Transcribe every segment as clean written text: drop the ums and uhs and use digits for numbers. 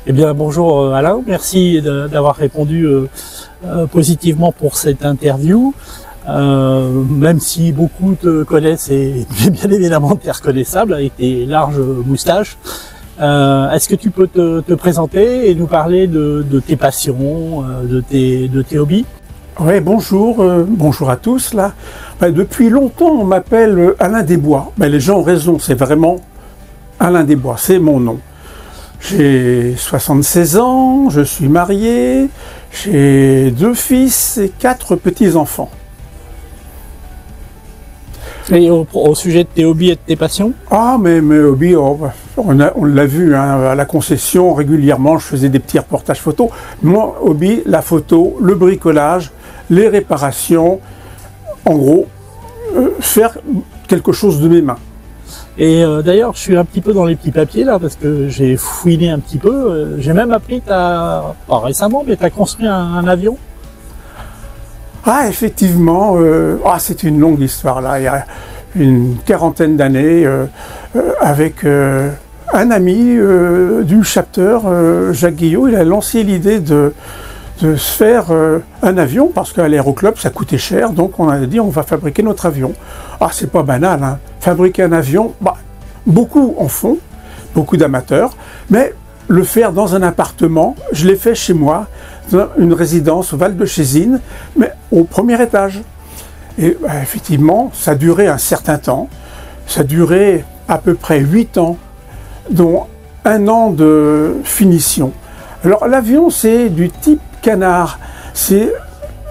Eh bien, bonjour Alain, merci d'avoir répondu positivement pour cette interview. Même si beaucoup te connaissent et bien évidemment tu es reconnaissable avec tes larges moustaches, est-ce que tu peux te présenter et nous parler de tes passions, de tes hobbies? Oui, bonjour, bonjour à tous là. Depuis longtemps on m'appelle Alain Desbois. Les gens ont raison, c'est vraiment Alain Desbois, c'est mon nom. J'ai 76 ans, je suis marié, j'ai 2 fils et 4 petits-enfants. Et au sujet de tes hobbies et de tes passions? Ah, mais mes hobbies, on l'a vu hein, à la concession, régulièrement, je faisais des petits reportages photos. Mon hobby, la photo, le bricolage, les réparations, en gros, faire quelque chose de mes mains. Et d'ailleurs, je suis un petit peu dans les petits papiers là, parce que j'ai fouiné un petit peu. J'ai même appris, pas récemment, mais tu as construit un avion. Ah, effectivement, c'est une longue histoire là. Il y a une quarantaine d'années, avec un ami du chapter, Jacques Guillot, il a lancé l'idée de se faire un avion, parce qu'à l'aéroclub ça coûtait cher, donc on a dit on va fabriquer notre avion. Ah, c'est pas banal, hein. Fabriquer un avion, beaucoup en font, beaucoup d'amateurs, mais le faire dans un appartement, je l'ai fait chez moi, dans une résidence au Val de Chésine, mais au premier étage. Et effectivement, ça a duré un certain temps, ça a duré à peu près 8 ans, dont 1 an de finition. Alors l'avion, c'est du type Canard, c'est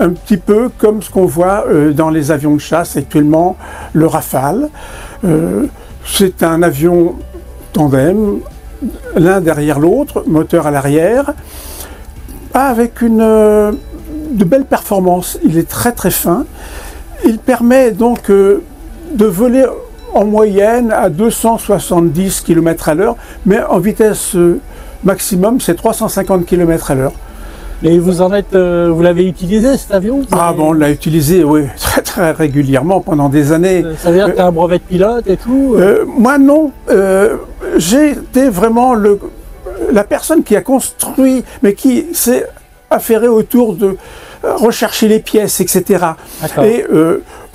un petit peu comme ce qu'on voit dans les avions de chasse actuellement, le Rafale. C'est un avion tandem, l'un derrière l'autre, moteur à l'arrière, avec de belles performances. Il est très très fin. Il permet donc de voler en moyenne à 270 km/h, mais en vitesse maximum, c'est 350 km/h. Et vous l'avez utilisé cet avion? Ah bon, on l'a utilisé, oui, très très régulièrement pendant des années. Ça veut dire que tu as un brevet de pilote et tout? Moi non, j'ai été vraiment la personne qui a construit, mais qui s'est affairé autour de rechercher les pièces, etc. Et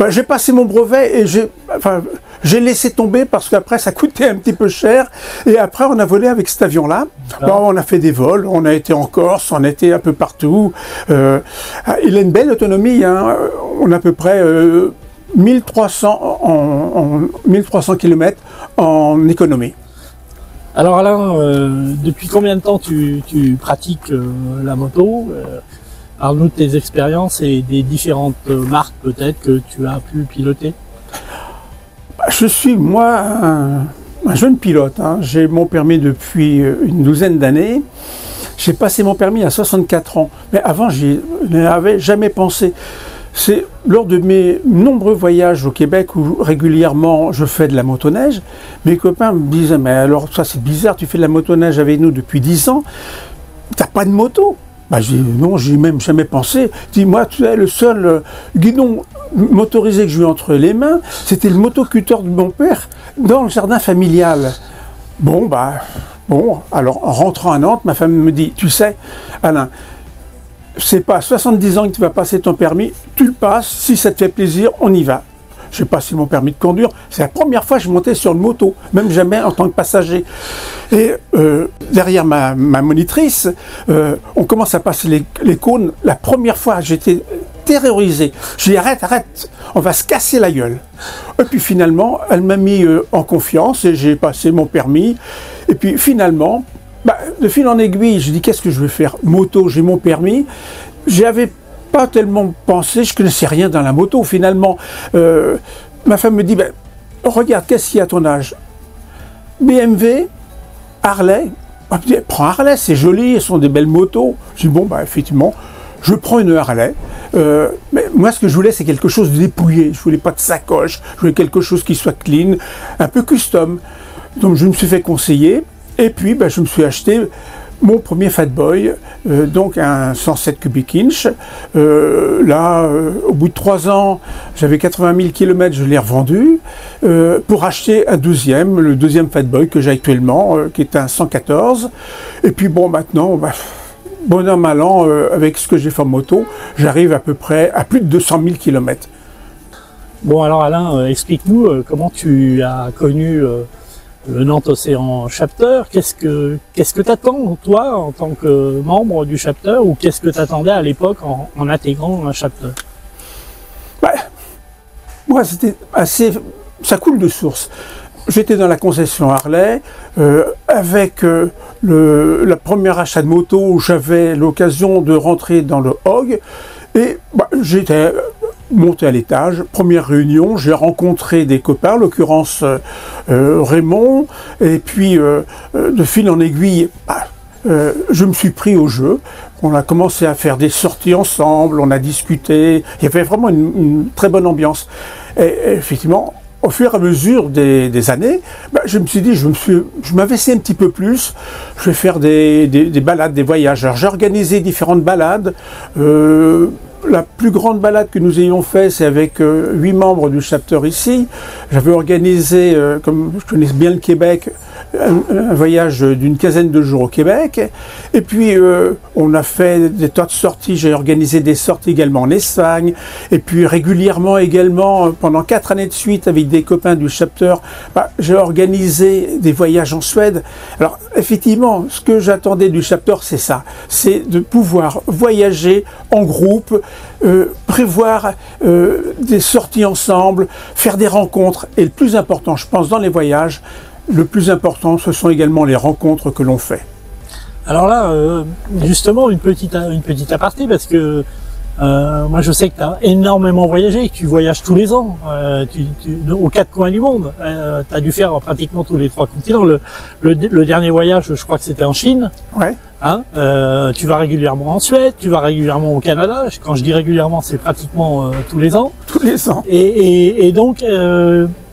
j'ai passé mon brevet et j'ai laissé tomber parce qu'après ça coûtait un petit peu cher. Et après on a volé avec cet avion-là. On a fait des vols, on a été en Corse, on a été un peu partout. Il a une belle autonomie, hein. On a à peu près 1300 km en économie. Alors Alain, depuis combien de temps tu pratiques la moto? Parle-nous de tes expériences et des différentes marques peut-être que tu as pu piloter. Je suis moi un jeune pilote, hein. J'ai mon permis depuis une douzaine d'années. J'ai passé mon permis à 64 ans, mais avant je n'avais jamais pensé. C'est lors de mes nombreux voyages au Québec où régulièrement je fais de la motoneige, mes copains me disaient « mais alors ça c'est bizarre, tu fais de la motoneige avec nous depuis 10 ans, t'as pas de moto ?» Je dis non, j'y ai même jamais pensé. Je dis moi, tu sais, le seul guidon motorisé que j'ai eu entre les mains, c'était le motocutter de mon père dans le jardin familial. Bon, alors en rentrant à Nantes, ma femme me dit, tu sais, Alain, c'est pas à 70 ans que tu vas passer ton permis, tu le passes, si ça te fait plaisir, on y va. J'ai passé mon permis de conduire, c'est la première fois que je montais sur une moto, même jamais en tant que passager. Et derrière ma monitrice, on commence à passer les cônes. La première fois, j'étais terrorisé. Je dis arrête, on va se casser la gueule. Et puis finalement, elle m'a mis en confiance et j'ai passé mon permis. Et puis finalement, de fil en aiguille, je dis qu'est-ce que je vais faire? Moto, j'ai mon permis. J'avais pas tellement pensé, je connaissais rien dans la moto. Finalement, ma femme me dit, regarde, qu'est-ce qu'il y a à ton âge? BMW, Harley. Prends Harley, c'est joli, elles sont des belles motos. Je dis bon, effectivement, je prends une Harley. Mais moi, ce que je voulais, c'est quelque chose de dépouillé. Je voulais pas de sacoche, je voulais quelque chose qui soit clean, un peu custom. Donc je me suis fait conseiller. Et puis, je me suis acheté mon premier Fat Boy, donc un 107 cubic inch. Au bout de 3 ans, j'avais 80 000 km, je l'ai revendu pour acheter un deuxième, le deuxième Fat Boy que j'ai actuellement, qui est un 114. Et puis bon, maintenant, bon an, mal an, avec ce que j'ai fait en moto, j'arrive à peu près à plus de 200 000 km. Bon alors Alain, explique-nous comment tu as connu le Nantes Océan Chapter. Qu'est-ce que t'attends toi en tant que membre du Chapter, ou qu'est-ce que t'attendais à l'époque en intégrant un Chapter? Moi c'était assez, ça coule de source. J'étais dans la concession Harley avec la première achat de moto où j'avais l'occasion de rentrer dans le HOG et j'étais monté à l'étage, première réunion, j'ai rencontré des copains, en l'occurrence Raymond, et puis de fil en aiguille, je me suis pris au jeu. On a commencé à faire des sorties ensemble, on a discuté, il y avait vraiment une très bonne ambiance. Et effectivement, au fur et à mesure des années, je me suis dit, je m'investis un petit peu plus, je vais faire des balades, des voyages. Alors j'ai organisé différentes balades. La plus grande balade que nous ayons fait, c'est avec 8 membres du Chapter ici. J'avais organisé, comme je connais bien le Québec, un voyage d'une quinzaine de jours au Québec. Et puis, on a fait des tas de sorties. J'ai organisé des sorties également en Espagne. Et puis, régulièrement également, pendant 4 années de suite, avec des copains du Chapter, j'ai organisé des voyages en Suède. Alors, effectivement, ce que j'attendais du Chapter, c'est ça. C'est de pouvoir voyager en groupe, prévoir des sorties ensemble, faire des rencontres. Et le plus important, je pense, dans les voyages, le plus important, ce sont également les rencontres que l'on fait. Alors là, justement, une petite aparté, parce que moi je sais que tu as énormément voyagé, que tu voyages tous les ans, aux 4 coins du monde. Tu as dû faire pratiquement tous les 3 continents. Le dernier voyage, je crois que c'était en Chine. Ouais. Hein, tu vas régulièrement en Suède, tu vas régulièrement au Canada. Quand je dis régulièrement, c'est pratiquement tous les ans. Tous les ans. Et donc,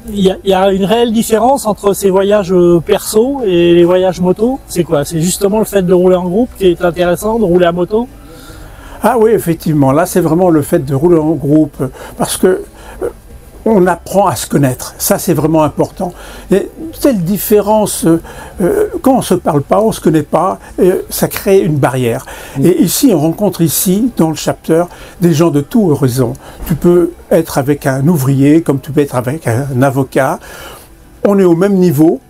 il y a une réelle différence entre ces voyages perso et les voyages moto. C'est quoi? C'est justement le fait de rouler en groupe qui est intéressant, de rouler à moto? Ah oui, effectivement. Là, c'est vraiment le fait de rouler en groupe, parce que on apprend à se connaître. Ça, c'est vraiment important. Et telle différence, quand on ne se parle pas, on ne se connaît pas, ça crée une barrière. Et ici, on rencontre ici, dans le Chapter, des gens de tout horizon. Tu peux être avec un ouvrier, comme tu peux être avec un avocat. On est au même niveau,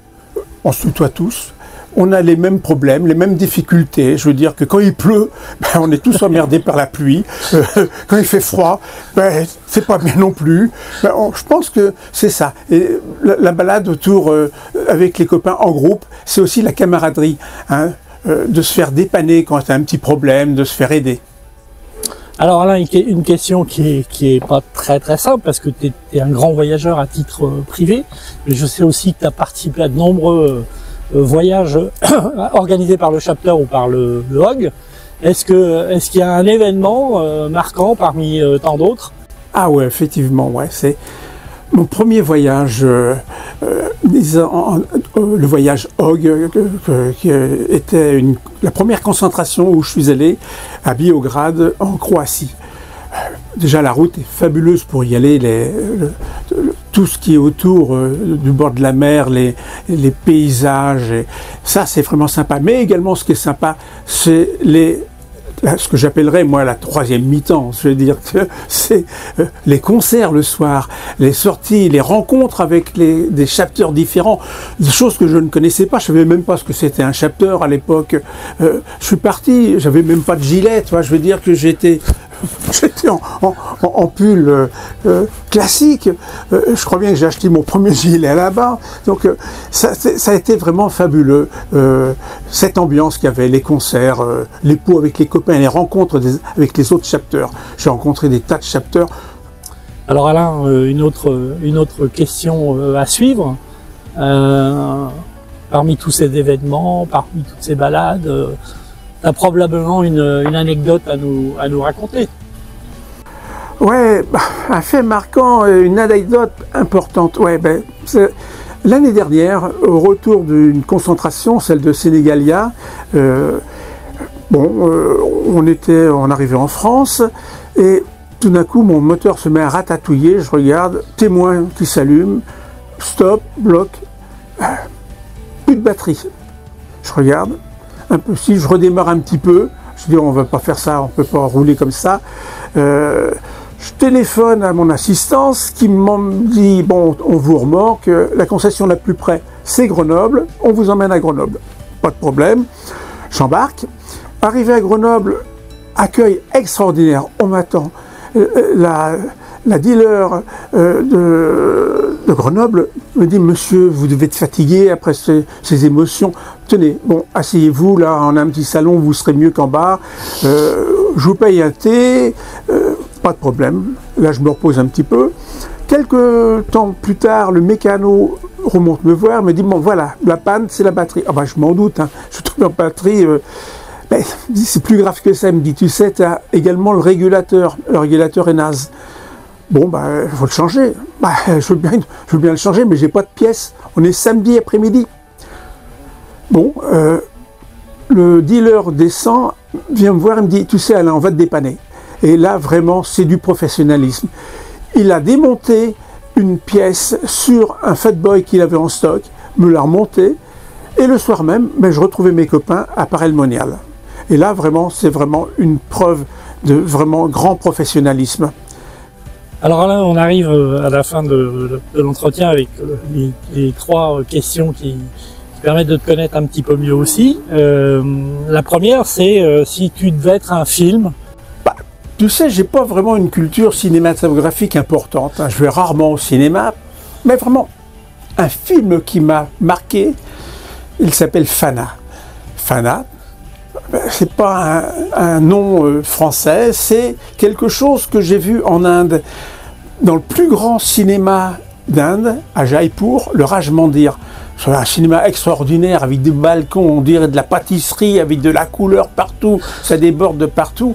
on se tutoie tous. On a les mêmes problèmes, les mêmes difficultés. Je veux dire que quand il pleut, on est tous emmerdés par la pluie. Quand il fait froid, c'est pas bien non plus. Je pense que c'est ça. Et la balade autour avec les copains en groupe, c'est aussi la camaraderie, hein, de se faire dépanner quand tu as un petit problème, de se faire aider. Alors Alain, une question qui est pas très très simple, parce que tu es un grand voyageur à titre privé, mais je sais aussi que tu as participé à de nombreux voyages organisés par le Chapter ou par le HOG. Est-ce qu'il y a un événement marquant parmi tant d'autres? Ah ouais, effectivement, ouais, c'est mon premier voyage, le voyage HOG, qui était la première concentration où je suis allé à Biograd, en Croatie. Déjà, la route est fabuleuse pour y aller, tout ce qui est autour du bord de la mer, les paysages, et ça c'est vraiment sympa. Mais également ce qui est sympa, c'est ce que j'appellerais moi la troisième mi-temps. Je veux dire que c'est les concerts le soir, les sorties, les rencontres avec des chapters différents, des choses que je ne connaissais pas. Je savais même pas ce que c'était un chapter à l'époque. Je suis parti, j'avais même pas de gilet, tu vois. Je veux dire que j'étais en pull classique. Je crois bien que j'ai acheté mon premier gilet là-bas. Donc ça a été vraiment fabuleux. Cette ambiance qu'il y avait, les concerts, les pots avec les copains, les rencontres avec les autres chapters. J'ai rencontré des tas de chapters. Alors Alain, une autre question à suivre. Parmi tous ces événements, parmi toutes ces balades, tu as probablement une anecdote à nous raconter. Ouais, un fait marquant, une anecdote importante. Ouais, L'année dernière, au retour d'une concentration, celle de Sénégalia, on arrivait en France et tout d'un coup mon moteur se met à ratatouiller, je regarde, témoin qui s'allume, stop, bloc, plus de batterie. Je regarde, un peu, si je redémarre un petit peu, je dis on va pas faire ça, on peut pas rouler comme ça. Je téléphone à mon assistance qui me dit bon, on vous remorque, la concession la plus près c'est Grenoble, on vous emmène à Grenoble. Pas de problème, j'embarque. Arrivé à Grenoble, accueil extraordinaire, on m'attend. La dealer de Grenoble me dit monsieur, vous devez être fatigué après ces émotions. Tenez, bon, asseyez-vous là, on a un petit salon, vous serez mieux qu'en bas. Je vous paye un thé. Pas de problème, là je me repose un petit peu. Quelques temps plus tard, le mécano remonte me voir, me dit bon voilà, la panne c'est la batterie. Ah bah je m'en doute, hein. Je trouve la batterie, mais c'est plus grave que ça. Il me dit tu sais, tu as également le régulateur est naze. Bon bah il faut le changer. Bah, je veux bien le changer, mais j'ai pas de pièces. On est samedi après-midi. Bon, le dealer descend, vient me voir et me dit tu sais Alain, on va te dépanner. Et là, vraiment, c'est du professionnalisme. Il a démonté une pièce sur un Fat Boy qu'il avait en stock, me l'a remonté, et le soir même, je retrouvais mes copains à Paray-le-Monial. Et là, vraiment, c'est vraiment une preuve de vraiment grand professionnalisme. Alors là, on arrive à la fin de l'entretien avec les 3 questions qui permettent de te connaître un petit peu mieux aussi. La première, c'est si tu devais être un film. Tu sais, j'ai pas vraiment une culture cinématographique importante. Je vais rarement au cinéma, mais vraiment, un film qui m'a marqué, il s'appelle Fana. Fana, c'est pas un nom français, c'est quelque chose que j'ai vu en Inde, dans le plus grand cinéma d'Inde, à Jaipur, le Raj Mandir. C'est un cinéma extraordinaire avec des balcons, on dirait de la pâtisserie, avec de la couleur partout, ça déborde de partout.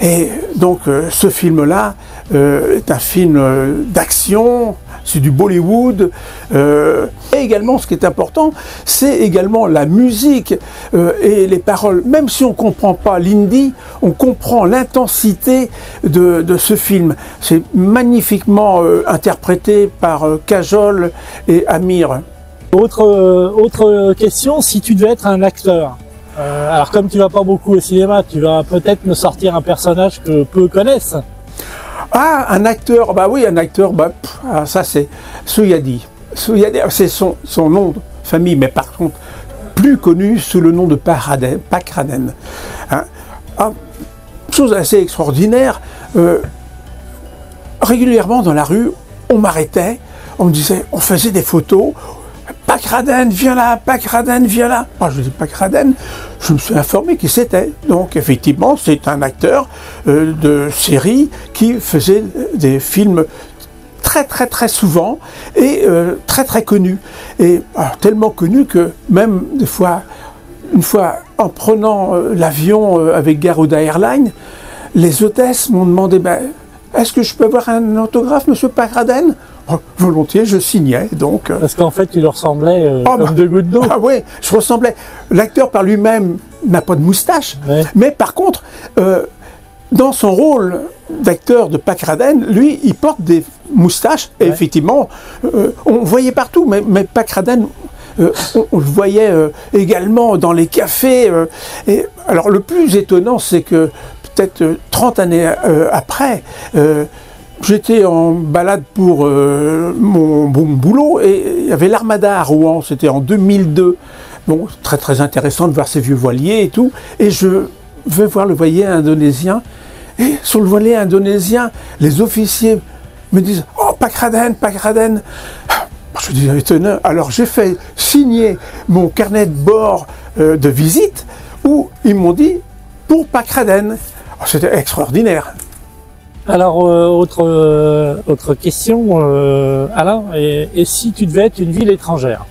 Et donc ce film-là est un film d'action, c'est du Bollywood. Et également, ce qui est important, c'est également la musique et les paroles. Même si on ne comprend pas l'hindi, on comprend l'intensité de ce film. C'est magnifiquement interprété par Kajol et Amir. Autre question, si tu devais être un acteur. Alors comme tu vas pas beaucoup au cinéma, tu vas peut-être me sortir un personnage que peu connaissent. Ah, un acteur, bah oui, un acteur, ça c'est Soyadi. Soyadi, c'est son nom de famille, mais par contre, plus connu sous le nom de Pakraden. Hein, chose assez extraordinaire, régulièrement dans la rue, on m'arrêtait, on me disait, on faisait des photos, Pakraden, viens là, Pakraden, viens là. Moi, je dis Pakraden, je me suis informé qui c'était. Donc, effectivement, c'est un acteur de série qui faisait des films très souvent et très connu. Et tellement connu que même des fois, une fois en prenant l'avion avec Garuda Airlines, les hôtesses m'ont demandé est-ce que je peux avoir un autographe, monsieur Pakraden? Volontiers, je signais, donc... Parce qu'en fait, tu leur ressemblais comme 2 gouttes d'eau. Ah oui, je ressemblais. L'acteur par lui-même n'a pas de moustache, ouais. Mais par contre, dans son rôle d'acteur de Pakraden, lui, il porte des moustaches, et effectivement, on voyait partout, mais Pakraden... on le voyait également dans les cafés. Et, alors, le plus étonnant, c'est que peut-être 30 années après, j'étais en balade pour mon boulot et il y avait l'Armada à Rouen, c'était en 2002. Bon, très intéressant de voir ces vieux voiliers et tout. Et je vais voir le voilier indonésien. Et sur le voilier indonésien, les officiers me disent « Oh, Pakraden, Pakraden !» Je dis étonnant. Alors j'ai fait signer mon carnet de bord de visite où ils m'ont dit « Pour Pakraden ». C'était extraordinaire. Alors, autre question, Alain, et si tu devais être une ville étrangère?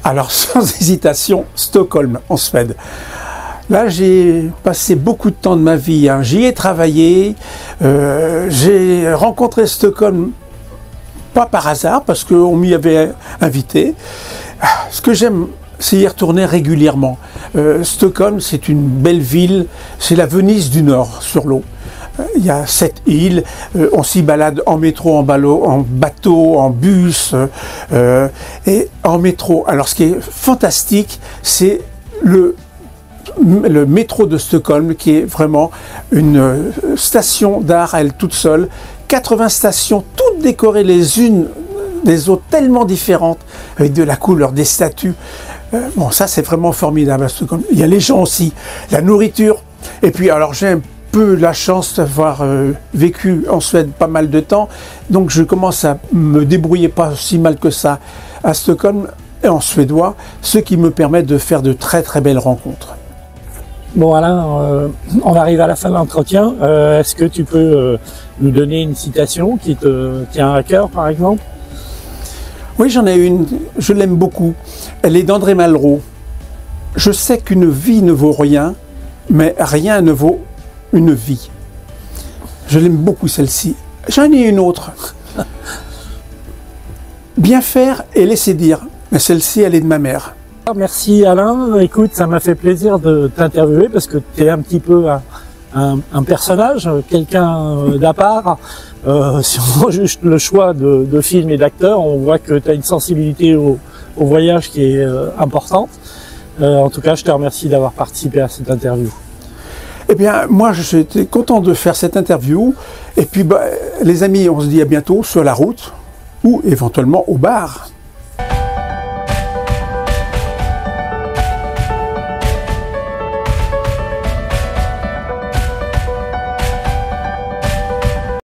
Alors, sans hésitation, Stockholm, en Suède. Là, j'ai passé beaucoup de temps de ma vie, hein. J'y ai travaillé, j'ai rencontré Stockholm pas par hasard, parce qu'on m'y avait invité. Ce que j'aime, c'est y retourner régulièrement. Stockholm, c'est une belle ville, c'est la Venise du Nord sur l'eau. Il y a 7 îles, on s'y balade en métro, en bateau, en bus et en métro. Alors ce qui est fantastique, c'est le métro de Stockholm, qui est vraiment une station d'art à elle toute seule. 80 stations, toutes décorées les unes des autres, tellement différentes, avec de la couleur, des statues. Bon, ça c'est vraiment formidable à Stockholm. Il y a les gens aussi, la nourriture. Et puis alors j'ai un peu la chance d'avoir vécu en Suède pas mal de temps, donc je commence à me débrouiller pas si mal que ça à Stockholm et en suédois, ce qui me permet de faire de très très belles rencontres. Bon Alain, on arrive à la fin de l'entretien. Est-ce que tu peux nous donner une citation qui te tient à cœur, par exemple? Oui, j'en ai une, je l'aime beaucoup. Elle est d'André Malraux. Je sais qu'une vie ne vaut rien, mais rien ne vaut une vie. Je l'aime beaucoup celle-ci. J'en ai une autre. Bien faire et laisser dire. Mais celle-ci, elle est de ma mère. Merci Alain. Écoute, ça m'a fait plaisir de t'interviewer parce que tu es un petit peu un personnage, quelqu'un d'à part. Si on voit juste le choix de films et d'acteurs, on voit que tu as une sensibilité au voyage qui est importante. En tout cas, je te remercie d'avoir participé à cette interview. Eh bien, moi, j'étais content de faire cette interview. Et puis, les amis, on se dit à bientôt sur la route ou éventuellement au bar.